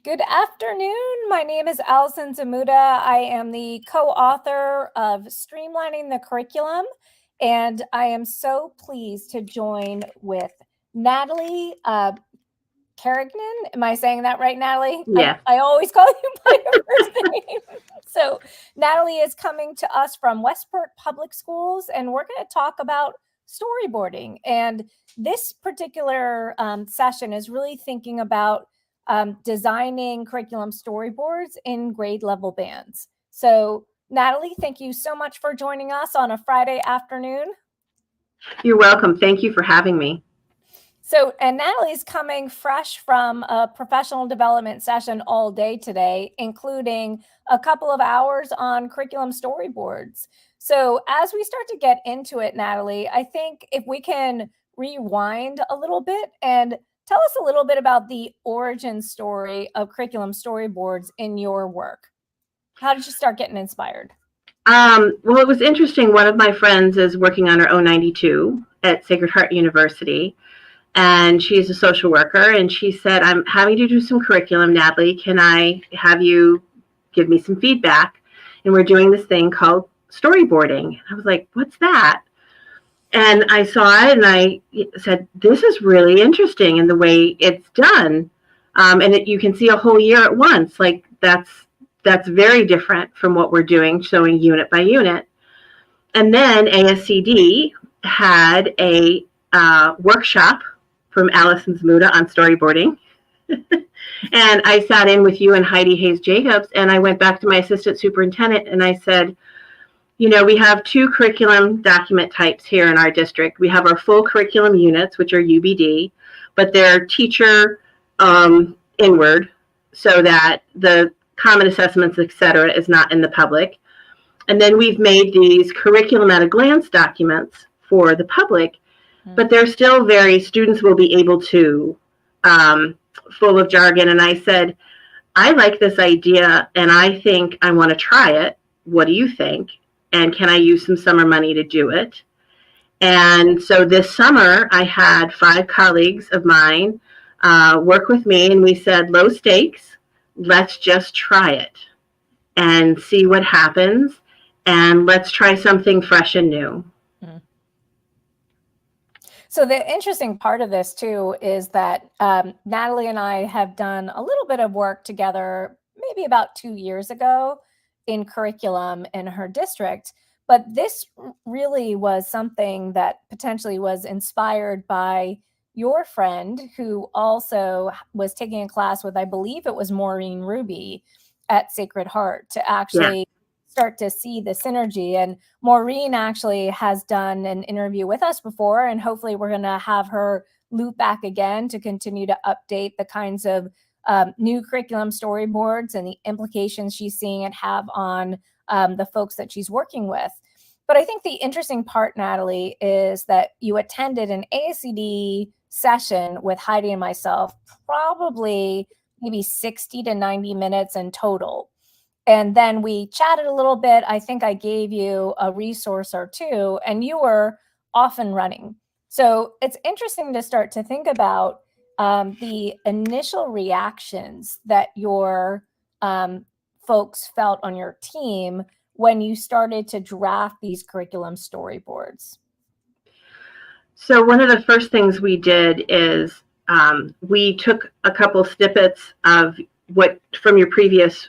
Good afternoon. My name is Allison Zmuda. I am the co-author of Streamlining the Curriculum, and I am so pleased to join with Natalie Carrignan. Am I saying that right, Natalie? Yeah. I always call you by your first name. So Natalie is coming to us from Westport Public Schools, and we're going to talk about storyboarding. And this particular session is really thinking about designing curriculum storyboards in grade level bands. So Natalie, thank you so much for joining us on a Friday afternoon. You're welcome. Thank you for having me. So, and Natalie's coming fresh from a professional development session all day today, including a couple of hours on curriculum storyboards. So as we start to get into it, Natalie, I think if we can rewind a little bit and tell us a little bit about the origin story of curriculum storyboards in your work. How did you start getting inspired? Well, it was interesting. One of my friends is working on her O92 at Sacred Heart University, and she's a social worker, and she said, I'm having to do some curriculum, Natalie. Can I have you give me some feedback? And we're doing this thing called storyboarding. I was like, what's that? And I saw it, and I said, this is really interesting in the way it's done. And you can see a whole year at once. Like, that's very different from what we're doing, showing unit by unit. And then ASCD had a workshop from Allison Zmuda on storyboarding. And I sat in with you and Heidi Hayes-Jacobs, and I went back to my assistant superintendent, and I said, we have two curriculum document types here in our district. We have our full curriculum units, which are UBD, but they're teacher inward, so that the common assessments, et cetera, is not in the public. And then we've made these curriculum at a glance documents for the public, but they're still students will be able to, full of jargon. And I said, I like this idea, and I think I want to try it. What do you think? And can I use some summer money to do it? And so this summer, I had 5 colleagues of mine work with me, and we said, low stakes, let's just try it and see what happens, and let's try something fresh and new. So the interesting part of this, too, is that Natalie and I have done a little bit of work together maybe about 2 years ago in curriculum in her district. But this really was something that potentially was inspired by your friend, who also was taking a class with, I believe it was Maureen Ruby at Sacred Heart, to actually start to see the synergy. And Maureen actually has done an interview with us before, and hopefully we're going to have her loop back again to continue to update the kinds of new curriculum storyboards and the implications she's seeing it have on the folks that she's working with. But I think the interesting part, Natalie, is that you attended an ASCD session with Heidi and myself, probably maybe 60 to 90 minutes in total. And then we chatted a little bit. I think I gave you a resource or two, and you were off and running. So it's interesting to start to think about the initial reactions that your folks felt on your team when you started to draft these curriculum storyboards. So one of the first things we did is we took a couple snippets of what from your previous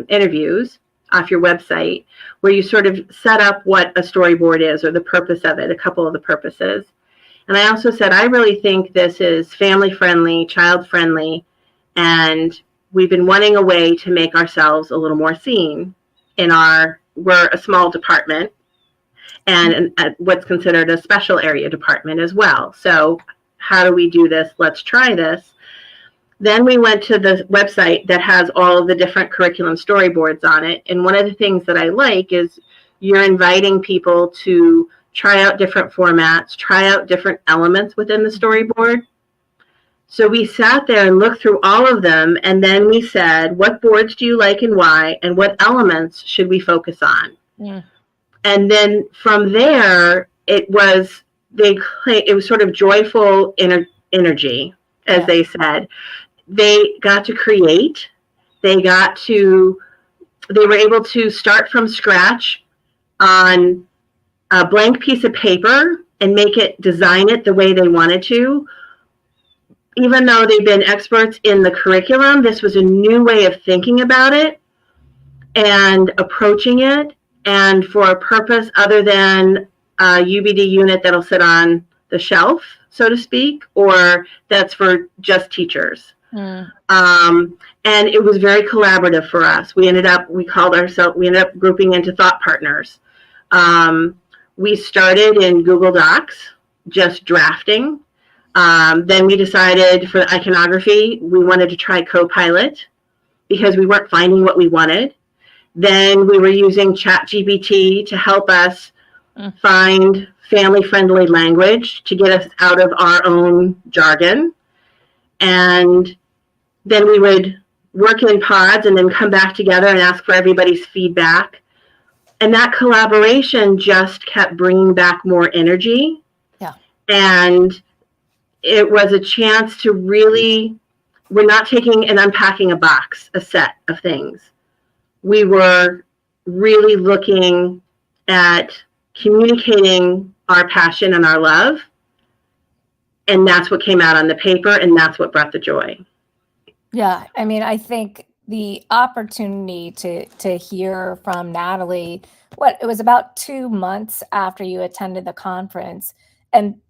interviews off your website, where you sort of set up what a storyboard is or the purpose of it, a couple of the purposes. And I also said, I really think this is family-friendly, child-friendly, and we've been wanting a way to make ourselves a little more seen we're a small department, and what's considered a special area department as well. So how do we do this? Let's try this. Then we went to the website that has all of the different curriculum storyboards on it. And one of the things that I like is you're inviting people to try out different formats, try out different elements within the storyboard. So we sat there and looked through all of them, and then we said, what boards do you like and why, and what elements should we focus on? Yeah. And then from there, it was sort of joyful energy, as they said. they got to create. They were able to start from scratch on a blank piece of paper and design it the way they wanted to. Even though they've been experts in the curriculum, this was a new way of thinking about it and approaching it, and for a purpose other than a UBD unit that'll sit on the shelf, so to speak, or that's for just teachers. And it was very collaborative for us. We ended up grouping into thought partners. We started in Google Docs, just drafting. Then we decided for the iconography, we wanted to try Copilot because we weren't finding what we wanted. Then we were using ChatGPT to help us find family-friendly language to get us out of our own jargon. And then we would work in pods and then come back together and ask for everybody's feedback. And that collaboration just kept bringing back more energy. Yeah. And it was a chance to really, we're not taking and unpacking a set of things. We were really looking at communicating our passion and our love. And that's what came out on the paper, and that's what brought the joy. Yeah, I mean, I think the opportunity to hear from Natalie, it was about 2 months after you attended the conference, and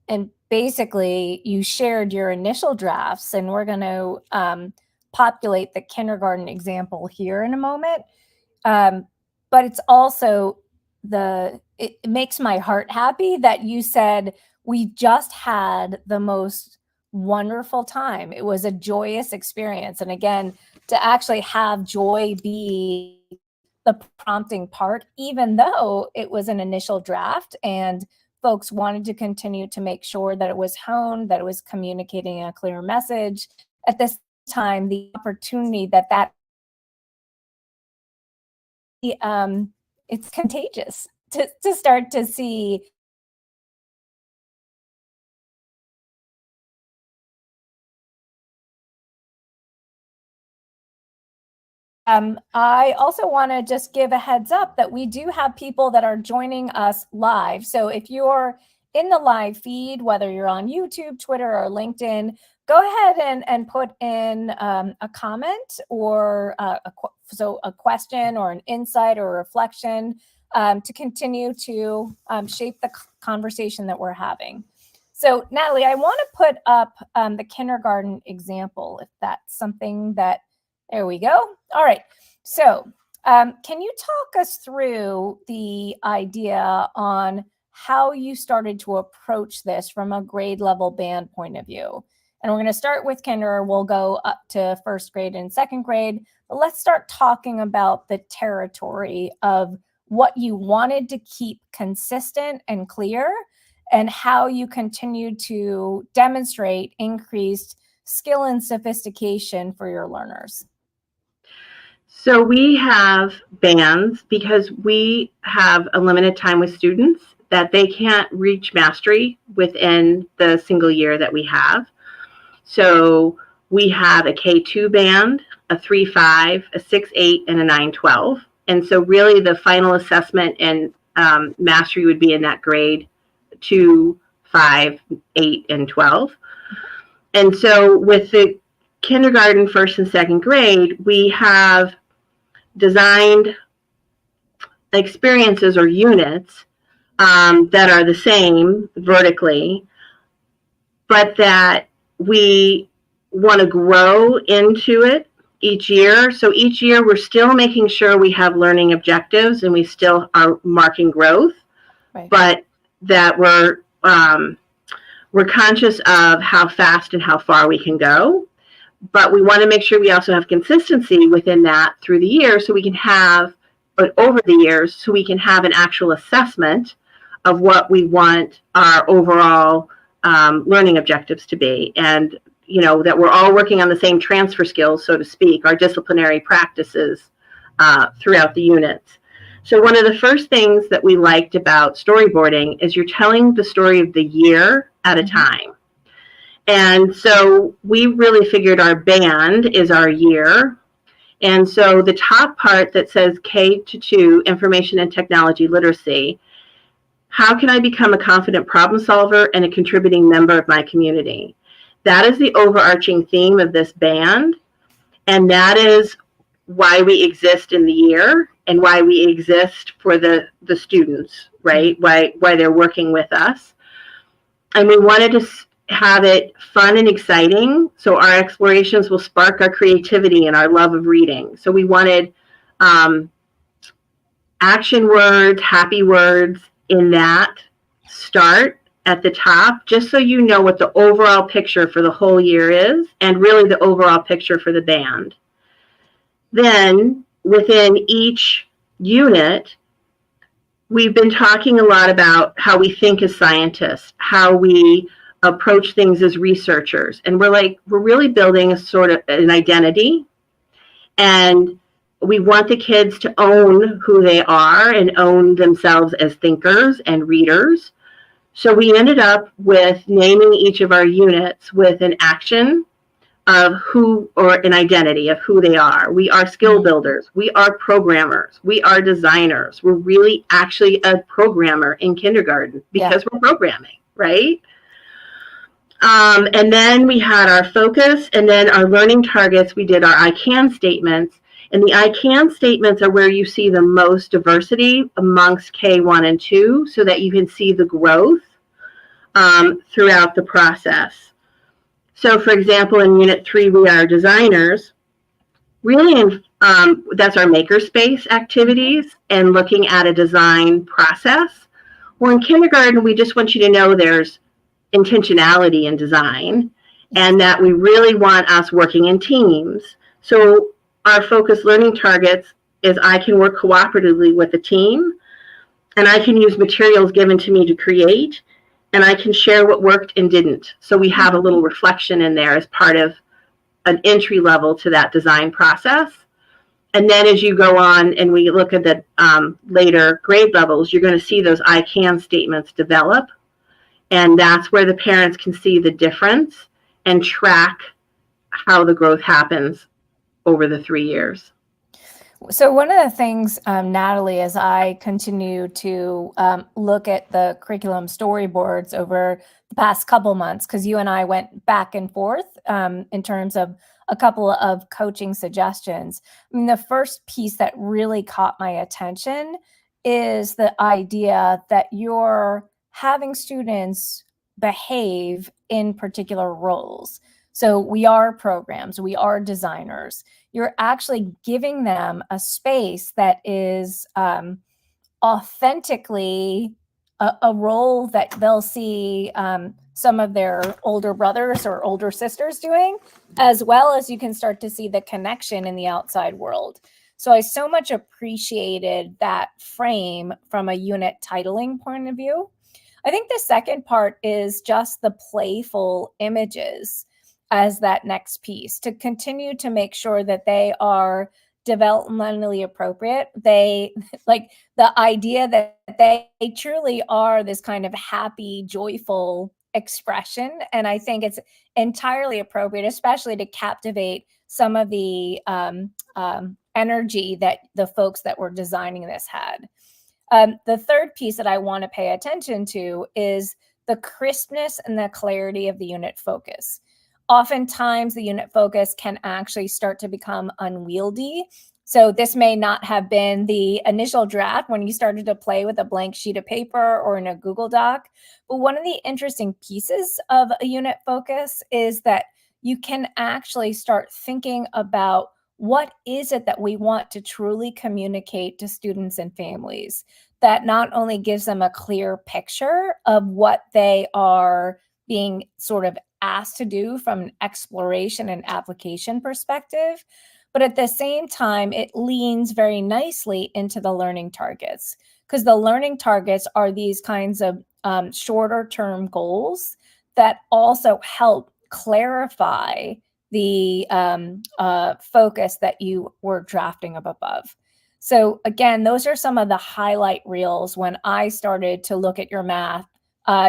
basically you shared your initial drafts, and we're going to populate the kindergarten example here in a moment. But it's also it makes my heart happy that you said, we just had the most wonderful time. It was a joyous experience. And again, to actually have joy be the prompting part, even though it was an initial draft and folks wanted to continue to make sure that it was honed, that it was communicating a clear message. At this time, the opportunity that it's contagious to start to see I also want to just give a heads up that we do have people that are joining us live. So if you're in the live feed, whether you're on YouTube, Twitter, or LinkedIn, go ahead and put in a comment or a question or an insight or a reflection to continue to shape the conversation that we're having. So Natalie, I want to put up the kindergarten example, if that's something that, there we go. All right. So can you talk us through the idea on how you started to approach this from a grade level band point of view? And we're going to start with kinder. We'll go up to first grade and second grade. But let's start talking about the territory of what you wanted to keep consistent and clear, and how you continue to demonstrate increased skill and sophistication for your learners. So we have bands because we have a limited time with students that they can't reach mastery within the single year that we have. So we have a K2 band, a 3-5, a 6-8, and a 9-12. And so really the final assessment and mastery would be in that grade 2, 5, 8, and 12. And so with the kindergarten, first and second grade, we have designed experiences or units that are the same vertically, but that we want to grow into it each year. So each year we're still making sure we have learning objectives and we still are marking growth, right, but that we're conscious of how fast and how far we can go. But we want to make sure we also have consistency within that through the year, so we can have, over the years, so we can have an actual assessment of what we want our overall learning objectives to be. And, you know, that we're all working on the same transfer skills, so to speak, our disciplinary practices throughout the units. So one of the first things that we liked about storyboarding is you're telling the story of the year at a time. And so we really figured our band is our year. And so the top part that says K-2 information and technology literacy, how can I become a confident problem solver and a contributing member of my community? That is the overarching theme of this band. And that is why we exist in the year and why we exist for the students, right? Why they're working with us. And we wanted to have it fun and exciting, so our explorations will spark our creativity and our love of reading. So we wanted action words, happy words in that start at the top, just so you know what the overall picture for the whole year is, and really the overall picture for the band. Then within each unit, we've been talking a lot about how we think as scientists, how we approach things as researchers. And we're really building a sort of an identity. And we want the kids to own who they are and own themselves as thinkers and readers. So we ended up with naming each of our units with an action of who, or an identity of who they are. We are skill builders. We are programmers. We are designers. We're really actually a programmer in kindergarten because we're programming, right? And then we had our focus, and then our learning targets. We did our I can statements. And the I can statements are where you see the most diversity amongst K1 and 2, so that you can see the growth throughout the process. So, for example, in Unit 3, we are designers. Really, that's our makerspace activities and looking at a design process. Well, in kindergarten, we just want you to know there's intentionality in design and that we really want us working in teams. So our focused learning targets is I can work cooperatively with a team, and I can use materials given to me to create, and I can share what worked and didn't. So we have a little reflection in there as part of an entry level to that design process. And then as you go on and we look at the later grade levels, you're going to see those I can statements develop. And that's where the parents can see the difference and track how the growth happens over the 3 years. So one of the things, Natalie, as I continue to look at the curriculum storyboards over the past couple months, because you and I went back and forth in terms of a couple of coaching suggestions. I mean, the first piece that really caught my attention is the idea that you're having students behave in particular roles. So we are programs, we are designers. You're actually giving them a space that is authentically a role that they'll see some of their older brothers or older sisters doing, as well as you can start to see the connection in the outside world. So I so much appreciated that frame from a unit titling point of view. I think the second part is just the playful images as that next piece, to continue to make sure that they are developmentally appropriate. They like the idea that they truly are this kind of happy, joyful expression. And I think it's entirely appropriate, especially to captivate some of the energy that the folks that were designing this had. The third piece that I want to pay attention to is the crispness and the clarity of the unit focus. Oftentimes, the unit focus can actually start to become unwieldy. So this may not have been the initial draft when you started to play with a blank sheet of paper or in a Google Doc. But one of the interesting pieces of a unit focus is that you can actually start thinking about what is it that we want to truly communicate to students and families that not only gives them a clear picture of what they are being sort of asked to do from an exploration and application perspective, but at the same time, it leans very nicely into the learning targets, because the learning targets are these kinds of shorter term goals that also help clarify the focus that you were drafting up above. So again, those are some of the highlight reels when I started to look at your math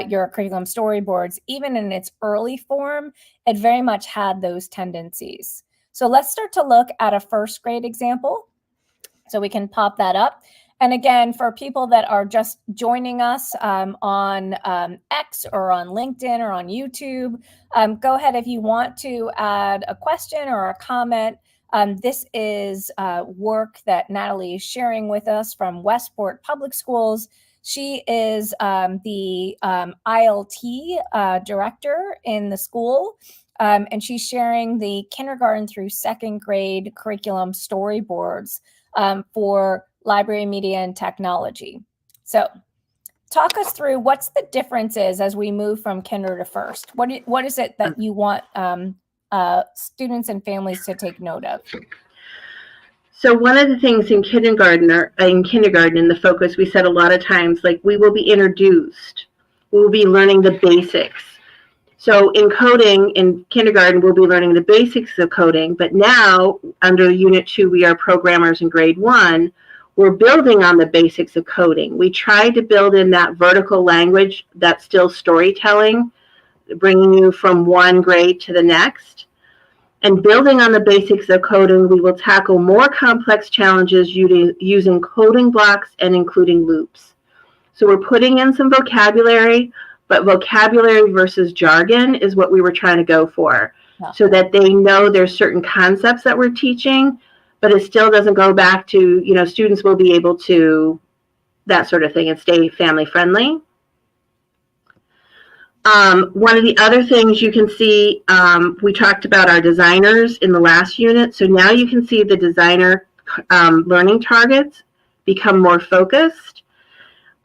your curriculum storyboards, even in its early form, it very much had those tendencies. So let's start to look at a first grade example. So we can pop that up. And again, for people that are just joining us on X or on LinkedIn or on YouTube, go ahead if you want to add a question or a comment. This is work that Natalie is sharing with us from Westport Public Schools. She is the ILT director in the school, and she's sharing the kindergarten through second grade curriculum storyboards for library, media, and technology. So talk us through what's the differences as we move from kinder to first. What is it that you want students and families to take note of? So one of the things in kindergarten in the focus, we said a lot of times, like, we will be introduced, we will be learning the basics. So in coding, in kindergarten, we'll be learning the basics of coding, but now under Unit 2, we are programmers in grade 1. We're building on the basics of coding. We tried to build in that vertical language that's still storytelling, bringing you from one grade to the next. And building on the basics of coding, we will tackle more complex challenges using coding blocks and including loops. So we're putting in some vocabulary, but vocabulary versus jargon is what we were trying to go for, so that they know there's certain concepts that we're teaching, but it still doesn't go back to, students will be able to, that sort of thing, and stay family friendly. One of the other things you can see, we talked about our designers in the last unit. So now you can see the designer learning targets become more focused.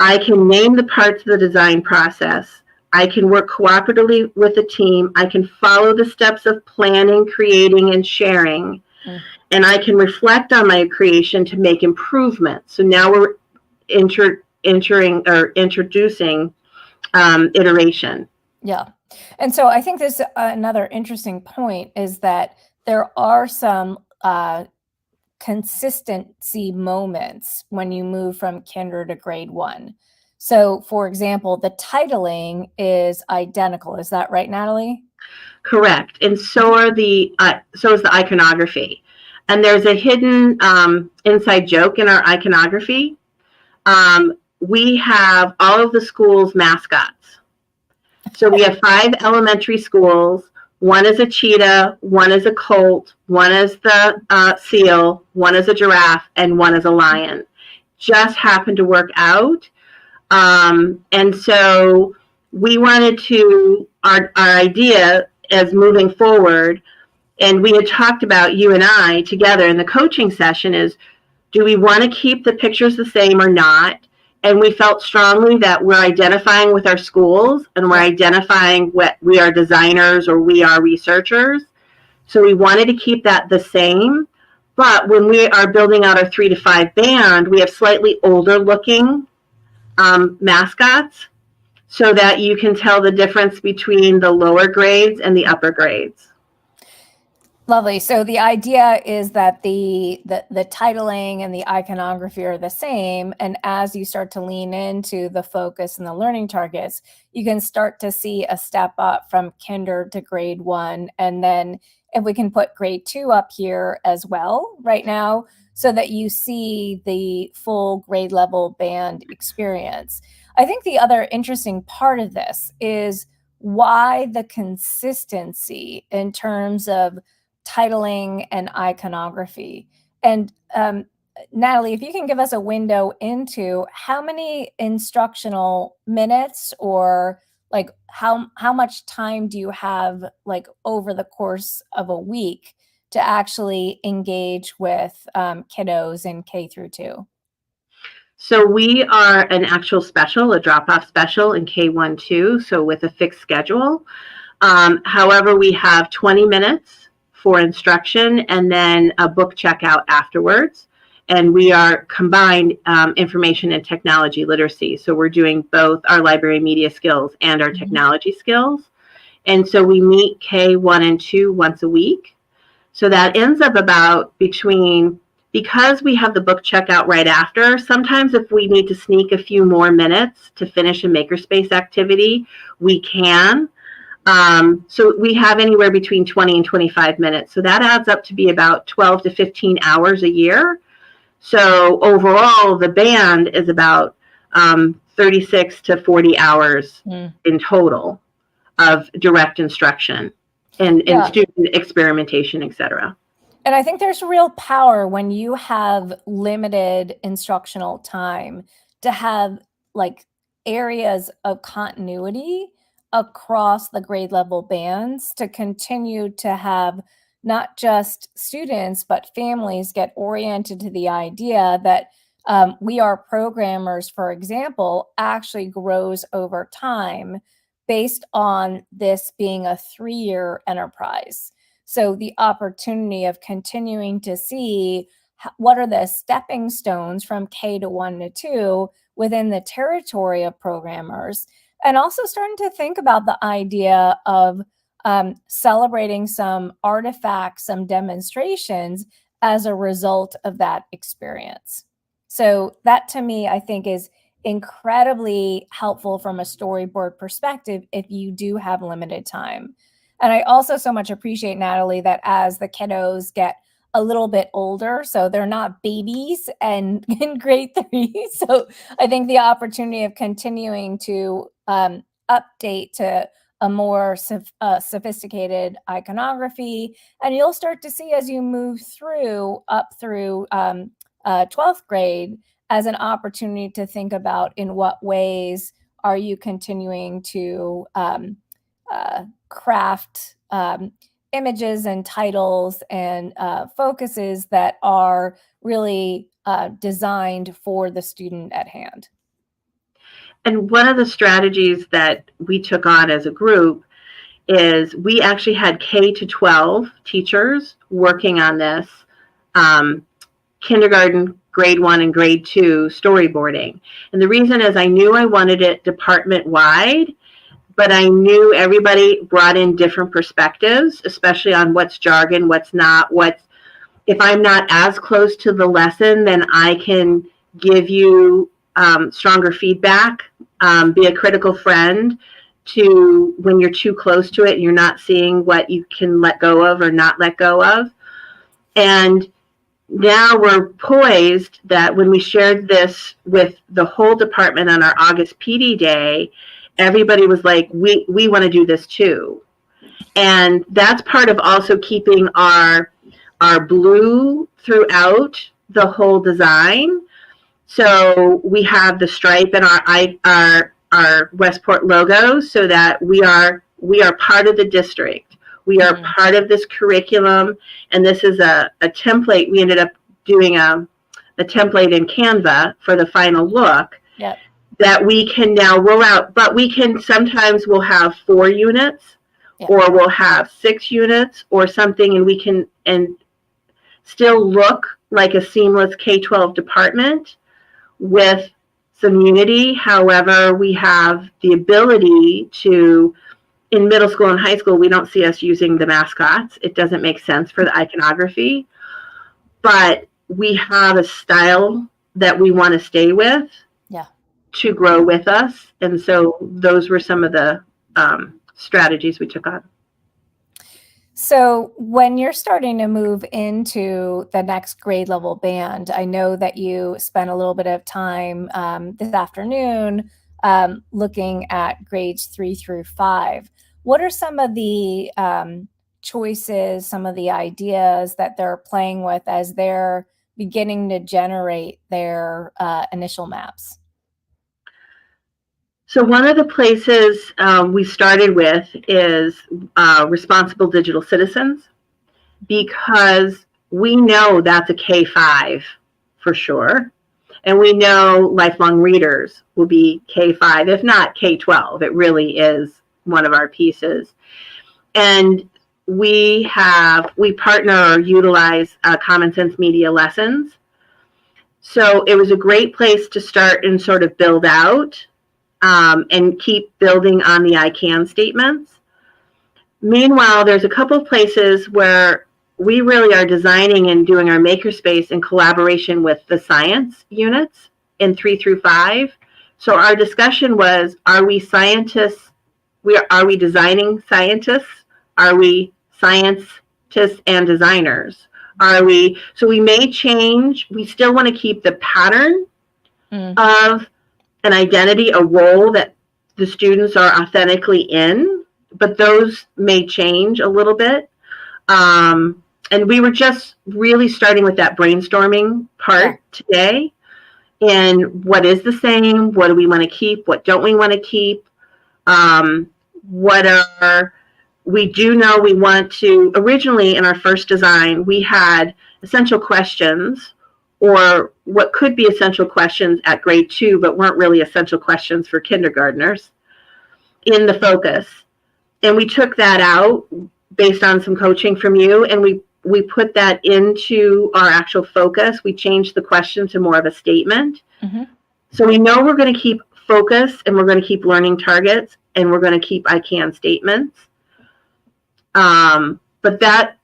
I can name the parts of the design process. I can work cooperatively with the team. I can follow the steps of planning, creating, and sharing. And I can reflect on my creation to make improvements. So now we're introducing iteration. Yeah. And so I think this another interesting point is that there are some consistency moments when you move from kinder to grade 1. So for example, the titling is identical. Is that right, Natalie? Correct. And so is the iconography. And there's a hidden inside joke in our iconography. We have all of the schools' mascots. So we have 5 elementary schools. One is a cheetah, one is a colt, one is the seal, one is a giraffe, and one is a lion. Just happened to work out. And so we wanted to, our idea as moving forward, and we had talked about, you and I together in the coaching session, is do we want to keep the pictures the same or not? And we felt strongly that we're identifying with our schools and we're identifying what we are designers or we are researchers. So we wanted to keep that the same. But when we are building out our 3 to 5 band, we have slightly older looking mascots so that you can tell the difference between the lower grades and the upper grades. Lovely. So the idea is that the titling and the iconography are the same. And as you start to lean into the focus and the learning targets, you can start to see a step up from kinder to grade 1. And then if we can put grade 2 up here as well right now, so that you see the full grade level band experience. I think the other interesting part of this is why the consistency in terms of titling and iconography. And Natalie, if you can give us a window into how many instructional minutes or like how much time do you have like over the course of a week to actually engage with kiddos in K through 2? So we are an actual special, a drop-off special in K1-2, so with a fixed schedule. However, we have 20 minutes for instruction and then a book checkout afterwards. And we are combined information and technology literacy. So we're doing both our library media skills and our technology skills. And so we meet K1 and 2 once a week. So that ends up about between because we have the book checkout right after, sometimes if we need to sneak a few more minutes to finish a makerspace activity, we can. So we have anywhere between 20 and 25 minutes. So that adds up to be about 12 to 15 hours a year. So overall, the band is about 36 to 40 hours in total of direct instruction and student experimentation, etc. And I think there's real power when you have limited instructional time to have like areas of continuity across the grade level bands to continue to have not just students, but families get oriented to the idea that we are programmers, for example, actually grows over time based on this being a 3-year enterprise. So the opportunity of continuing to see what are the stepping stones from K to 1 to 2 within the territory of programmers, and also starting to think about the idea of celebrating some artifacts, some demonstrations as a result of that experience. So that to me, I think is incredibly helpful from a storyboard perspective if you do have limited time. And I also so much appreciate, Natalie, that as the kiddos get a little bit older, so they're not babies and in grade 3. So I think the opportunity of continuing to update to a more sophisticated iconography, and you'll start to see as you move through up through 12th grade as an opportunity to think about in what ways are you continuing to craft images and titles and focuses that are really designed for the student at hand. And one of the strategies that we took on as a group is we actually had K to 12 teachers working on this kindergarten, grade 1 and grade 2 storyboarding. And the reason is I knew I wanted it department wide, but I knew everybody brought in different perspectives, especially on what's jargon, what's not, if I'm not as close to the lesson, then I can give you stronger feedback, be a critical friend to when you're too close to it and you're not seeing what you can let go of or not let go of. And now we're poised that when we shared this with the whole department on our August PD day, everybody was like, we want to do this too. And that's part of also keeping our blue throughout the whole design. So we have the stripe and our Westport logo so that we are part of the district. We are part of this curriculum, and this is a template. We ended up doing a template in Canva for the final look that we can now roll out. But we'll have 4 units or we'll have 6 units or something, and we can still look like a seamless K-12 department with some unity. However, we have the ability to, in middle school and high school, we don't see us using the mascots. It doesn't make sense for the iconography, but we have a style that we want to stay with to grow with us. And so those were some of the strategies we took on. So when you're starting to move into the next grade level band, I know that you spent a little bit of time this afternoon looking at grades 3 through 5. What are some of the choices, some of the ideas that they're playing with as they're beginning to generate their initial maps? So one of the places we started with is responsible digital citizens, because we know that's a K-5 for sure. And we know lifelong readers will be K-5, if not K-12. It really is one of our pieces. And we partner or utilize Common Sense Media Lessons. So it was a great place to start and sort of build out and keep building on the I can statements. Meanwhile, there's a couple of places where we really are designing and doing our makerspace in collaboration with the science units in 3 through 5. So our discussion was, are we scientists? Are we designing scientists? Are we scientists and designers? So we may change. We still want to keep the pattern of an identity, a role that the students are authentically in, but those may change a little bit. And we were just really starting with that brainstorming part today. And what is the same? What do we want to keep? What don't we want to keep? We do know we want to, originally in our first design, we had essential questions, or what could be essential questions at grade 2, but weren't really essential questions for kindergartners, in the focus. And we took that out based on some coaching from you, and we put that into our actual focus. We changed the question to more of a statement. So we know we're going to keep focus, and we're going to keep learning targets, and we're going to keep I can statements. But that,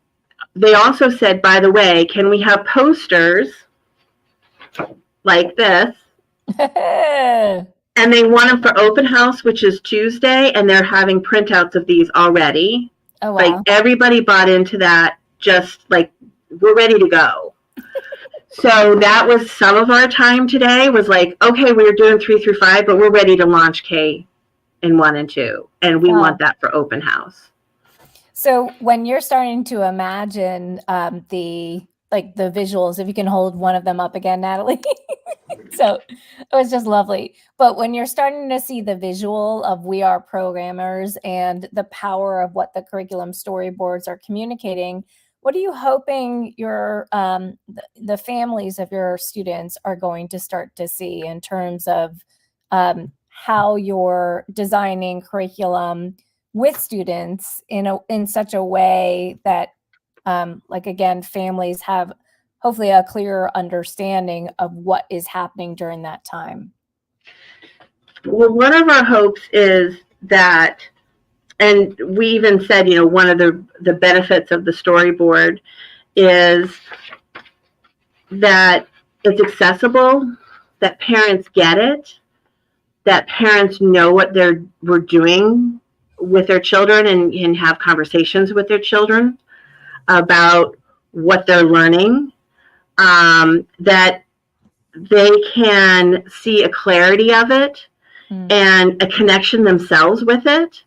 they also said, by the way, can we have posters like this? And they want them for open house, which is Tuesday, and they're having printouts of these already. Oh, wow. Like, everybody bought into that, just like, we're ready to go. So that was some of our time today, was like, okay, we're doing 3 through 5, but we're ready to launch K in 1 and 2. And we want that for open house. So when you're starting to imagine the visuals, if you can hold one of them up again, Natalie. So it was just lovely. But when you're starting to see the visual of We Are Programmers and the power of what the curriculum storyboards are communicating, what are you hoping your the families of your students are going to start to see in terms of how you're designing curriculum with students in such a way that, again, families have hopefully a clearer understanding of what is happening during that time? Well, one of our hopes is that, and we even said, one of the benefits of the storyboard is that it's accessible, that parents get it, that parents know what we're doing with their children, and can have conversations with their children about what they're learning, that they can see a clarity of it and a connection themselves with it.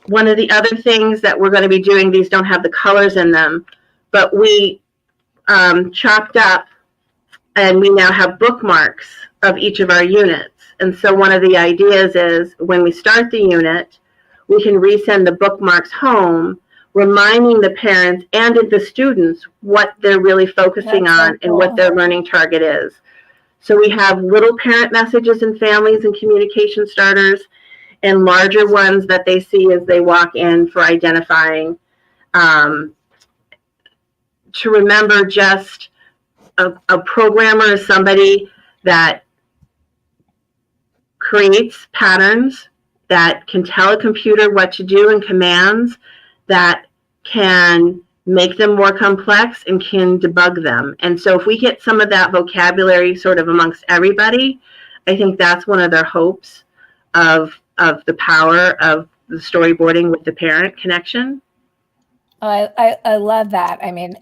One of the other things that we're going to be doing, these don't have the colors in them, but we chopped up, and we now have bookmarks of each of our units. And so one of the ideas is, when we start the unit, we can resend the bookmarks home, reminding the parents and the students what they're really focusing on and what their learning target is. So we have little parent messages and families and communication starters, and larger ones that they see as they walk in for identifying. To remember, just a programmer is somebody that creates patterns, that can tell a computer what to do, and commands that can make them more complex and can debug them. And so if we get some of that vocabulary sort of amongst everybody, I think that's one of their hopes of the power of the storyboarding with the parent connection. I love that. I mean,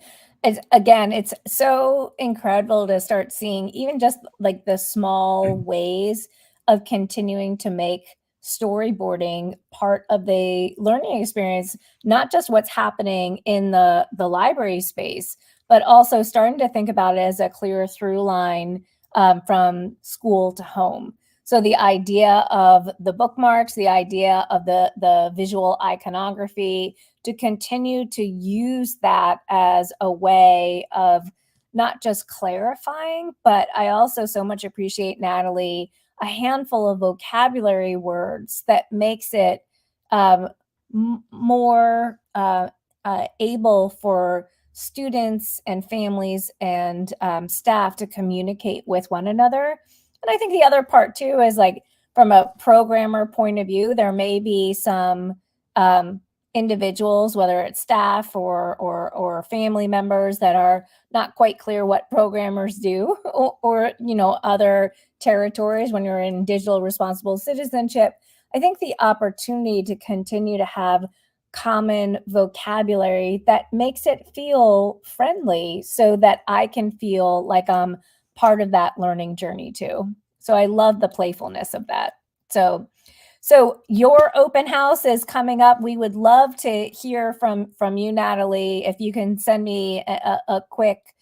it's so incredible to start seeing even just like the small ways of continuing to make storyboarding part of the learning experience, not just what's happening in the library space, but also starting to think about it as a clear through line from school to home. So the idea of the bookmarks, the idea of the visual iconography, to continue to use that as a way of not just clarifying, but I also so much appreciate, Natalie, a handful of vocabulary words that makes it more able for students and families and staff to communicate with one another. And I think the other part too is, like, from a programmer point of view, there may be some individuals, whether it's staff or family members that are not quite clear what programmers do, or other territories when you're in digital responsible citizenship. I think the opportunity to continue to have common vocabulary that makes it feel friendly so that I can feel like I'm part of that learning journey too. So I love the playfulness of that. So your open house is coming up. We would love to hear from you, Natalie, if you can send me a quick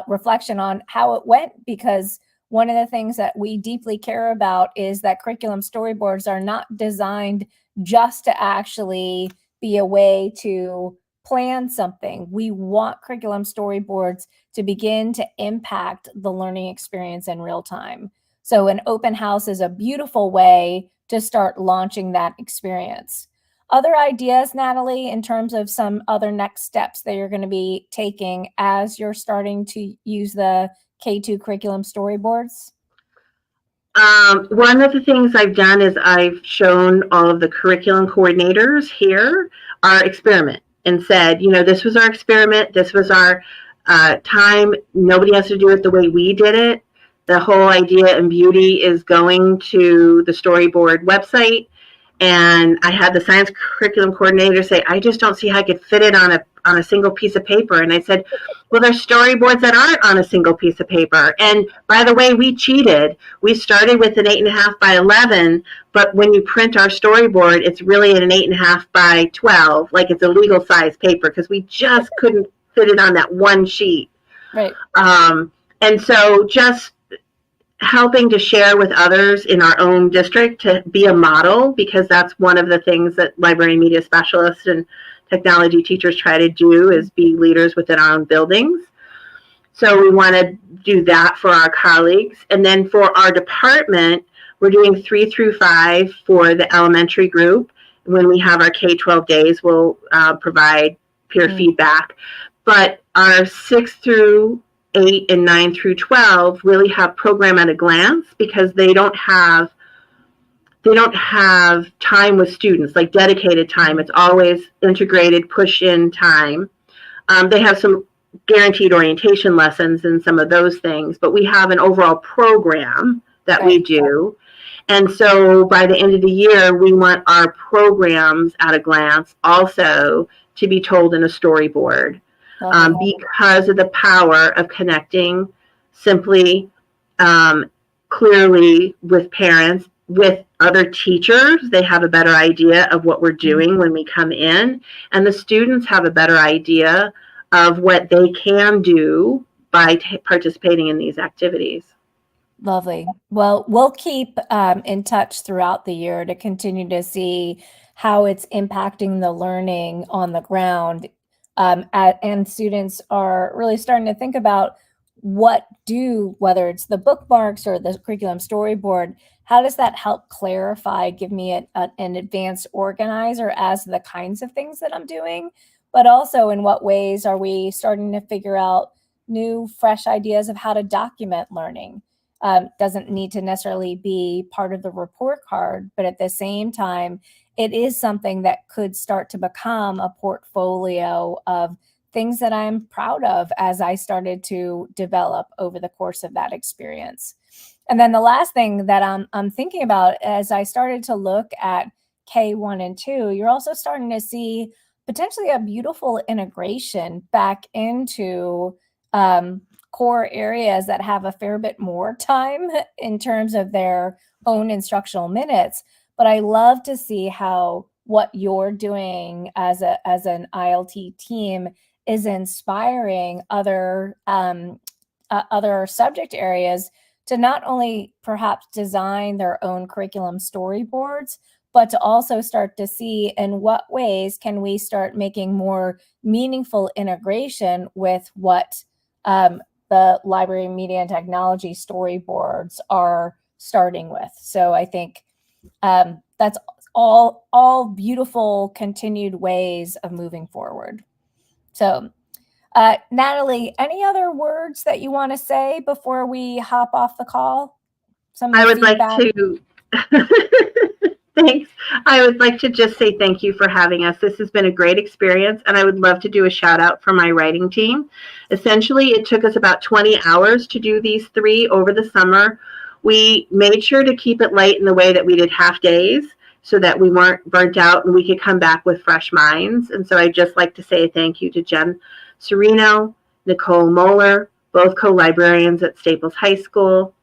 reflection on how it went, because one of the things that we deeply care about is that curriculum storyboards are not designed just to actually be a way to plan something. We want curriculum storyboards to begin to impact the learning experience in real time. So an open house is a beautiful way to start launching that experience. Other ideas, Natalie, in terms of some other next steps that you're going to be taking as you're starting to use the K2 curriculum storyboards? One of the things I've done is I've shown all of the curriculum coordinators here our experiment and said, this was our experiment. This was our time. Nobody has to do it the way we did it. The whole idea and beauty is going to the Storyboard website. And I had the science curriculum coordinator say, I just don't see how I could fit it on a single piece of paper. And I said, well, there's storyboards that aren't on a single piece of paper. And by the way, we cheated. We started with an 8.5 by 11, but when you print our storyboard, it's really an 8.5 by 12, like it's a legal size paper, because we just couldn't fit it on that one sheet. Right. And so just helping to share with others in our own district to be a model, because that's one of the things that library and media specialists and technology teachers try to do, is be leaders within our own buildings. So we want to do that for our colleagues. And then for our department, we're doing 3 through 5 for the elementary group. When we have our K-12 days, we'll provide peer feedback. But our 6 through 8 and 9 through 12 really have program at a glance, because they don't have time with students, like dedicated time. It's always integrated push-in time. They have some guaranteed orientation lessons and some of those things, but we have an overall program that we do. And so by the end of the year, we want our programs at a glance also to be told in a storyboard. Because of the power of connecting simply, clearly with parents, with other teachers. They have a better idea of what we're doing when we come in, and the students have a better idea of what they can do by participating in these activities. Lovely. Well, we'll keep in touch throughout the year to continue to see how it's impacting the learning on the ground. And students are really starting to think about whether it's the bookmarks or the curriculum storyboard, how does that help clarify, give me an advanced organizer as the kinds of things that I'm doing, but also in what ways are we starting to figure out new, fresh ideas of how to document learning? Doesn't need to necessarily be part of the report card, but at the same time, it is something that could start to become a portfolio of things that I'm proud of as I started to develop over the course of that experience. And then the last thing that I'm thinking about as I started to look at K1 and 2, you're also starting to see potentially a beautiful integration back into core areas that have a fair bit more time in terms of their own instructional minutes. But I love to see how what you're doing as an ILT team is inspiring other subject areas to not only perhaps design their own curriculum storyboards, but to also start to see in what ways can we start making more meaningful integration with what the library, media, and technology storyboards are starting with. So I think that's all beautiful continued ways of moving forward. So Natalie, any other words that you want to say before we hop off the call? I would like to Thanks. I would like to just say thank you for having us. This has been a great experience, and I would love to do a shout out for my writing team. Essentially, it took us about 20 hours to do these 3 over the summer. We made sure to keep it light in the way that we did half days so that we weren't burnt out and we could come back with fresh minds. And so I'd just like to say thank you to Jen Serino, Nicole Moeller, both co-librarians at Staples High School,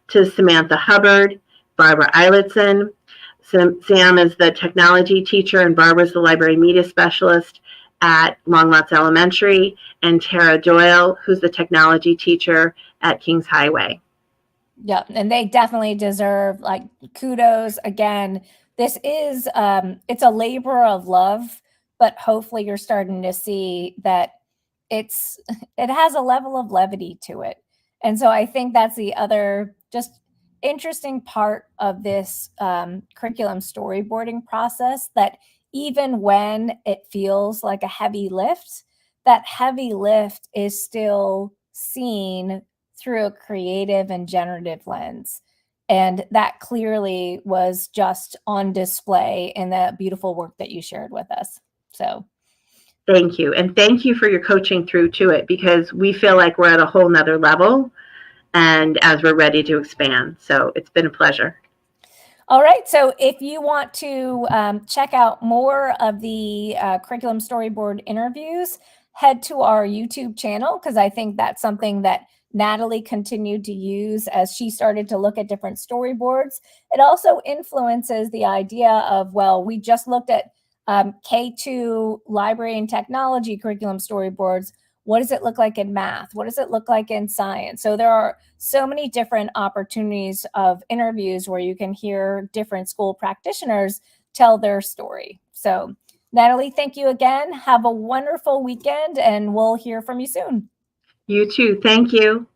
to Samantha Hubbard, Barbara Eilertson. Sam is the technology teacher and Barbara's the library media specialist at Longlots Elementary, and Tara Doyle, who's the technology teacher at Kings Highway. Yeah, and they definitely deserve like kudos. Again, this is it's a labor of love, but hopefully you're starting to see that it has a level of levity to it. And so I think that's the other just interesting part of this curriculum storyboarding process, that even when it feels like a heavy lift, that heavy lift is still seen through a creative and generative lens. And that clearly was just on display in that beautiful work that you shared with us. So thank you. And thank you for your coaching through to it, because we feel like we're at a whole nother level and as we're ready to expand. So it's been a pleasure. All right. So if you want to check out more of the curriculum storyboard interviews, head to our YouTube channel, because I think that's something that Natalie continued to use as she started to look at different storyboards. It also influences the idea of, well, we just looked at K2 library and technology curriculum storyboards. What does it look like in math? What does it look like in science? So there are so many different opportunities of interviews where you can hear different school practitioners tell their story. So Natalie, thank you again. Have a wonderful weekend, and we'll hear from you soon. You too. Thank you.